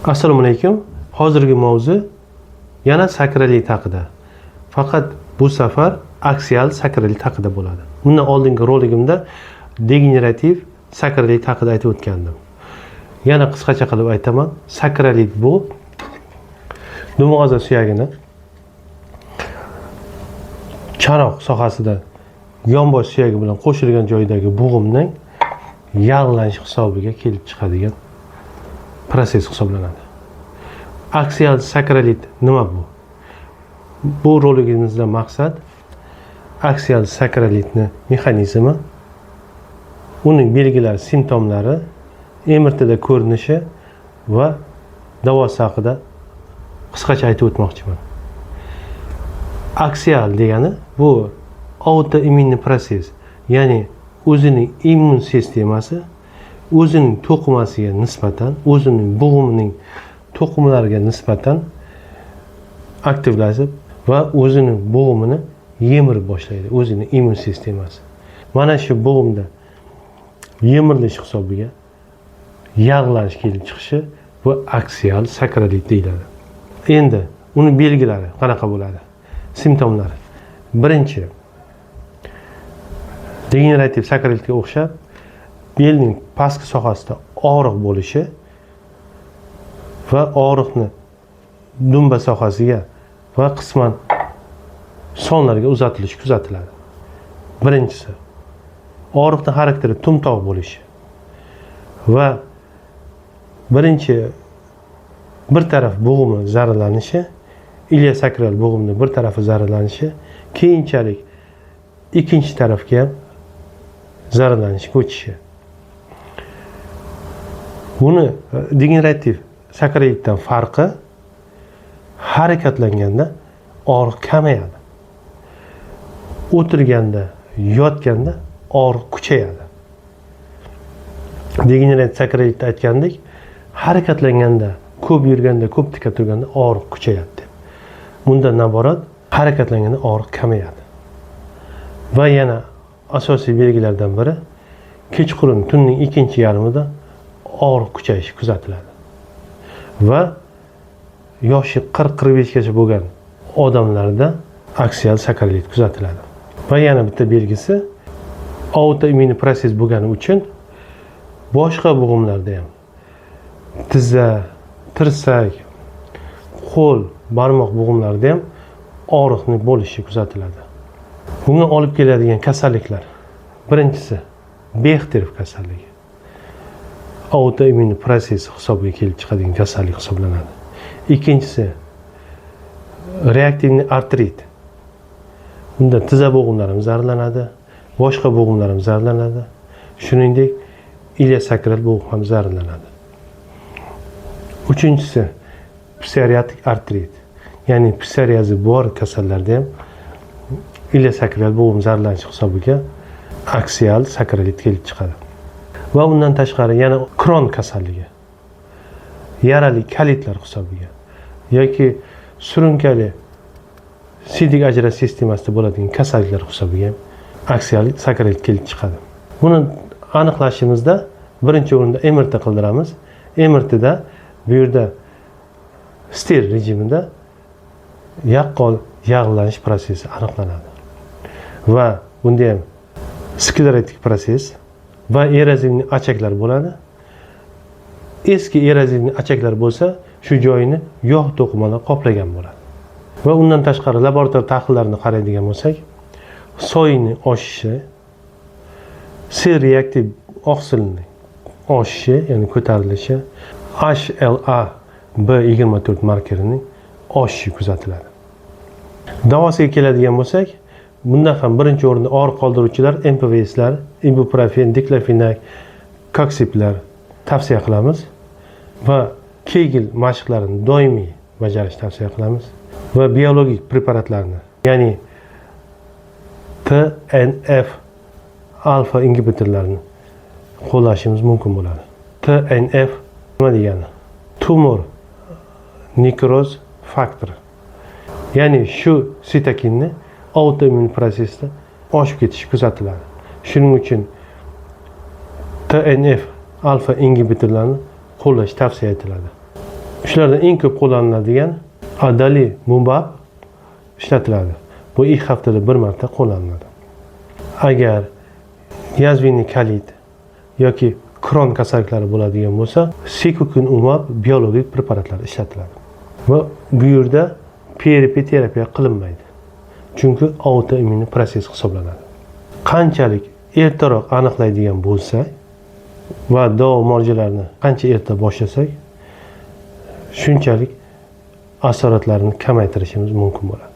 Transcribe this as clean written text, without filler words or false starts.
Assalomu alaykum. Hozirgi mavzu yana sakrolit haqida. Faqat bu safar aksial sakrolit haqida bo'ladi. Bundan oldingi roligimda degenerativ sakrolit haqida aytib o'tgandim. Yana qisqacha qilib aytaman. Sakrolit bu dumog'aza suyagini chanoq sohasida yonbosh suyagi bilan qo'shilgan joydagi bo'g'imning yog'lanish hisobiga kelib chiqadigan proses hisoblanadi. Aksial sakrolit nima bu? Bu roligimizda maqsad aksial sakrolitni mexanizmi, uning belgilari, simptomlari, MRTda ko'rinishi va davosi haqida qisqacha aytib o'tmoqchiman. Aksial degani bu autoimmun proses, ya'ni o'zining immun sistemasi o'zining to'qimasiga nisbatan, o'zining bo'g'imining to'qimlariga nisbatan aktivlashib va o'zining bo'g'imini yemirib boshlaydi, o'zining immun sistemasi. Mana shu bo'g'imda yemirilish hisobiga yog'lanish kelib chiqishi bu aksial sakrolit deyiladi. Endi uni belgilari qanaqa bo'ladi? Simptomlari. Birinchi, degenerativ sakrolitga o'xshab belning pastki sohasida og'riq bo'lishi va og'riqni dumba sohasiga va qisman sonlarga uzatilishi kuzatiladi. Birinchisi, og'riqning xarakteri tumtoq bo'lishi va birinchi bir taraf bo'g'imi zararlanishi, iliosakral bo'g'imning bir tarafi zararlanishi, keyinchalik ikkinchi tarafga ham zararlanish ko'chishi. Buni degenerativ sakrolitdan farqi, harakatlanganda og'riq kamayadi. O'tirganda, yotganda og'riq kuchayadi. Degenerativ sakrolitda aytgandik, harakatlanganda, ko'p yurganda, ko'p tika turganda og'riq kuchayadi. Bundan naborat harakatlanganda og'riq kamayadi. Va yana asosiy belgilardan biri, kechqurun tunning ikkinchi yarmida og'riq kuchayishi kuzatiladi. Va yoshi 40-45 gacha bo'lgan odamlarda aksial sakrolit kuzatiladi. Va yana bitta belgisi, autoimmun proses bo'lgani uchun boshqa bo'g'imlarda ham tizza, tirsak, qo'l, barmoq bo'g'imlarida ham og'riqning bo'lishi kuzatiladi. Bunga olib keladigan kasalliklar. Birinchisi, Bexterov kasalligi. Autoimmun proses hisobiga kelib chiqadigan kasallik hisoblanadi. Ikkinchisi, reaktivniy artrit. Bunda tizza bo'g'imlari ham zararlanadi, boshqa bo'g'imlar ham zararlanadi. Shuningdek, iliosakral bo'g'im ham zararlanadi. Uchinchisi, psoriatik artrit. Ya'ni psoriazi bor kasallarda ham iliosakral bo'g'im zararlanishi hisobiga aksial sakrolit kelib chiqadi. Va undan tashqari yana Kron kasalligi, yarali kalitlar hisobiga yoki surunkali sidik ajrash sistemasida bo'ladigan kasalliklar hisobiga aksial sakrolit kelib chiqadi. Buni aniqlashimizda birinchi o'rinda MRT qildiramiz. MRTda bu yerda steril rejimida yaqqol yog'lanish prosesi aniqlanadi. Va bunda ham sklerotik proses va erozivniy achaklar bo'ladi. Eski erozivniy achaklar bo'lsa, shu joyini yog' to'qimalar qoplagan bo'ladi. Va undan tashqari laboratoriya tahlillarni qaraydigan bo'lsak, soyning oshishi, C-reaktiv oqsilning oshishi, ya'ni ko'tarilishi, HLA B24 markerining oshishi kuzatiladi. Davosiga keladigan bo'lsak, bundan ham birinchi o'rinda og'riq qoldiruvchilar MPVSlar, ibuprofen, diklofenak, koksiplar tavsiya qilamiz va Kegel mashqlarini doimiy bajarishni tavsiya qilamiz va biologik preparatlarni, ya'ni TNF alfa ingibitorlarni qo'llashimiz mumkin bo'ladi. TNF nima degani? Tumor nekroz faktori. Ya'ni shu sitokinni autoimmun prosesda oshib ketishi kuzatiladi. Shuning uchun TNF alfa ingibitorlarni qo'llash tavsiya etiladi. Shulardan eng ko'p qo'llaniladigan adalimumab ishlatiladi. Bu ilk haftada bir marta qo'llaniladi. Agar yazviniy kolit yoki Kron kasalliklari bo'ladigan bo'lsa, sekukinumab biologik preparatlar ishlatiladi. Va bu yerda PRP terapiya qilinmaydi. Chunki autoimmun proses hisoblanadi. Qanchalik ertaroq aniqlaydigan bo'lsak va davo muolajalarini qancha erta boshlasak, shunchalik asoratlarni kamaytirishimiz mumkin bo'ladi.